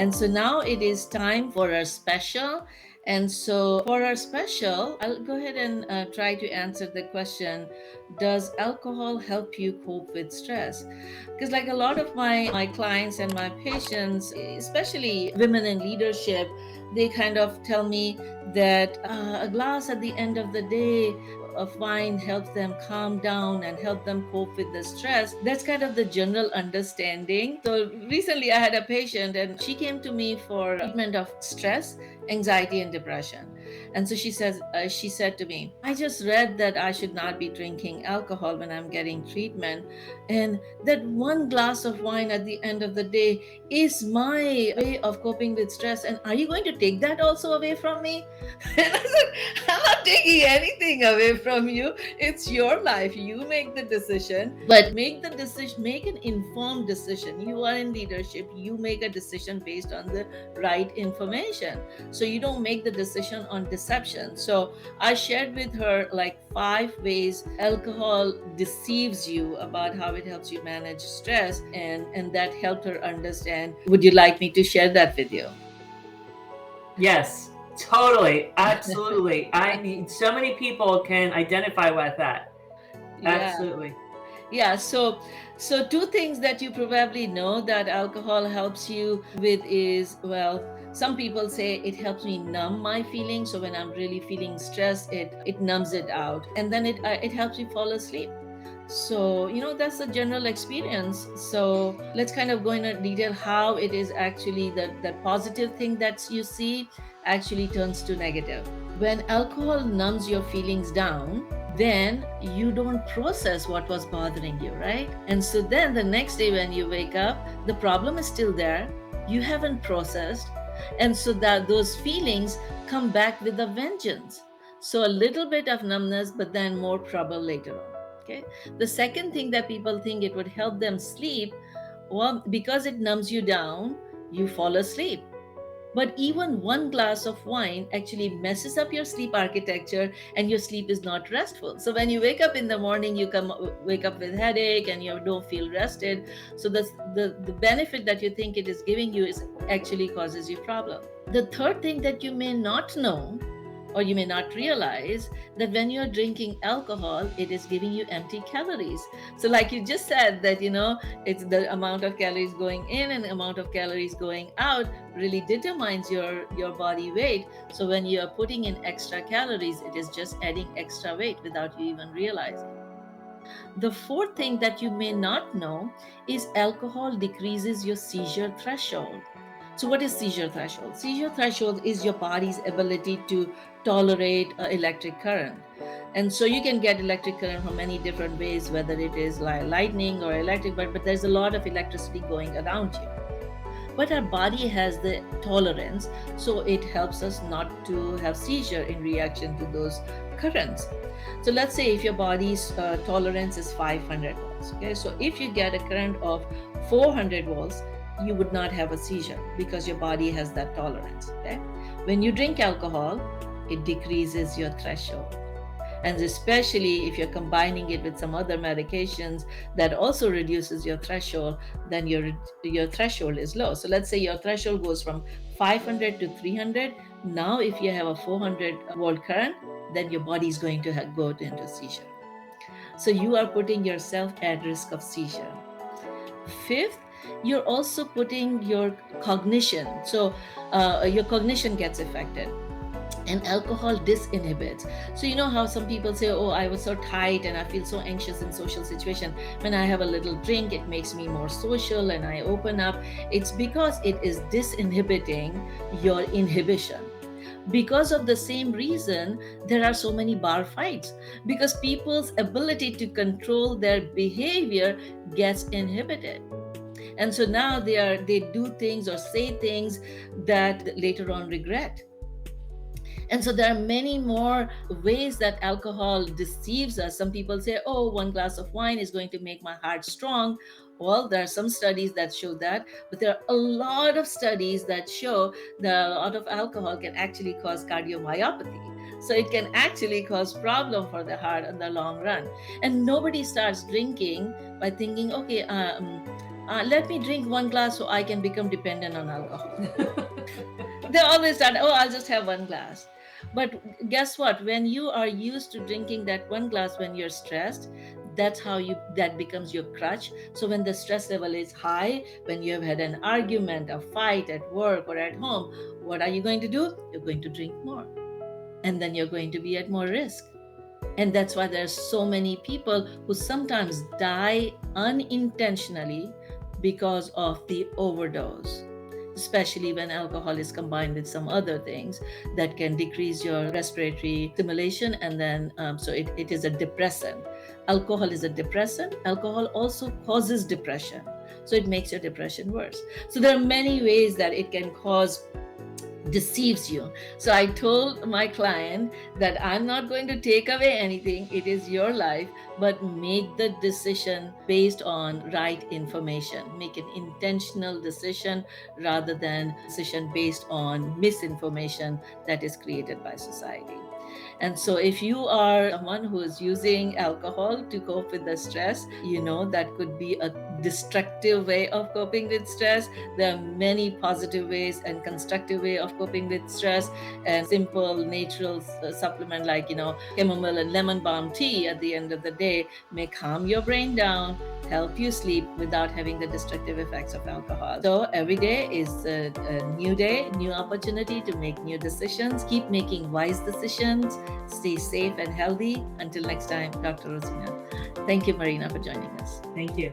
And so now it is time for our special. And so for our special, I'll go ahead and try to answer the question: does alcohol help you cope with stress? Because like a lot of my clients and my patients, especially women in leadership, they kind of tell me that a glass at the end of the day of wine helps them calm down and help them cope with the stress. That's kind of the general understanding. So recently I had a patient and she came to me for treatment of stress, anxiety, and depression. And so she said to me, I just read that I should not be drinking alcohol when I'm getting treatment, and that one glass of wine at the end of the day is my way of coping with stress. And are you going to take that also away from me? And I said, I'm not taking anything away from you. It's your life. You make the decision, but make the decision, make an informed decision. You are in leadership. You make a decision based on the right information. So you don't make the decision on deception. So I shared with her like 5 ways alcohol deceives you about how it helps you manage stress, and that helped her understand. Would you like me to share that with you? Yes, totally. Absolutely. I mean, so many people can identify with that. Yeah. Absolutely. Yeah, so two things that you probably know that alcohol helps you with is, well, some people say it helps me numb my feelings. So when I'm really feeling stressed, it numbs it out, and then it helps me fall asleep. So that's a general experience. So let's kind of go into detail how it is actually that positive thing that you see actually turns to negative. When alcohol numbs your feelings down, then you don't process what was bothering you, right? And so then the next day when you wake up, the problem is still there. You haven't processed. And so that those feelings come back with a vengeance. So a little bit of numbness, but then more trouble later on. Okay. The second thing that people think it would help them sleep, well, because it numbs you down, you fall asleep. But even one glass of wine actually messes up your sleep architecture, and your sleep is not restful. So when you wake up in the morning, you wake up with headache and you don't feel rested. So the benefit that you think it is giving you is actually causes you problem. The third thing that you may not know or you may not realize, that when you're drinking alcohol, it is giving you empty calories. So like you just said that it's the amount of calories going in and the amount of calories going out really determines your body weight. So when you are putting in extra calories, it is just adding extra weight without you even realizing. The fourth thing that you may not know is alcohol decreases your seizure threshold. So, what is seizure threshold? Seizure threshold is your body's ability to tolerate electric current. And so you can get electric current from many different ways, whether it is like lightning or electric, but there's a lot of electricity going around you. But our body has the tolerance, so it helps us not to have seizure in reaction to those currents. So let's say if your body's tolerance is 500 volts, okay, so if you get a current of 400 volts, you would not have a seizure because your body has that tolerance. Okay, when you drink alcohol, it decreases your threshold, and especially if you're combining it with some other medications that also reduces your threshold, then your threshold is low. So let's say your threshold goes from 500 to 300. Now if you have a 400 volt current, then your body is going to go into seizure. So you are putting yourself at risk of seizure. Fifth, you're also putting your cognition. So your cognition gets affected, and alcohol disinhibits. So you know how some people say, oh, I was so tight and I feel so anxious in social situation. When I have a little drink, it makes me more social and I open up. It's because it is disinhibiting your inhibition. Because of the same reason, there are so many bar fights, because people's ability to control their behavior gets inhibited. And so now they do things or say things that later on regret. And so there are many more ways that alcohol deceives us. Some people say, oh, one glass of wine is going to make my heart strong. Well, there are some studies that show that, but there are a lot of studies that show that a lot of alcohol can actually cause cardiomyopathy. So it can actually cause problem for the heart in the long run. And nobody starts drinking by thinking, okay, let me drink one glass so I can become dependent on alcohol. They always start, oh, I'll just have one glass. But guess what? When you are used to drinking that one glass when you're stressed, that's how you that becomes your crutch. So when the stress level is high, when you have had an argument, a fight at work or at home, what are you going to do? You're going to drink more. And then you're going to be at more risk. And that's why there's so many people who sometimes die unintentionally because of the overdose, especially when alcohol is combined with some other things that can decrease your respiratory stimulation. And then it is a depressant. Alcohol is a depressant. Alcohol also causes depression, so it makes your depression worse. So there are many ways that it can cause, deceives you. So I told my client that I'm not going to take away anything. It is your life, but make the decision based on right information. Make an intentional decision rather than decision based on misinformation that is created by society. And so, if you are someone who is using alcohol to cope with the stress, that could be a destructive way of coping with stress. There are many positive ways and constructive way of coping with stress, and simple natural supplement like chamomile and lemon balm tea at the end of the day may calm your brain down, help you sleep without having the destructive effects of alcohol. So every day is a new day, new opportunity to make new decisions. Keep making wise decisions. Stay safe and healthy. Until next time, Dr. Rosina. Thank you, Marina, for joining us. Thank you.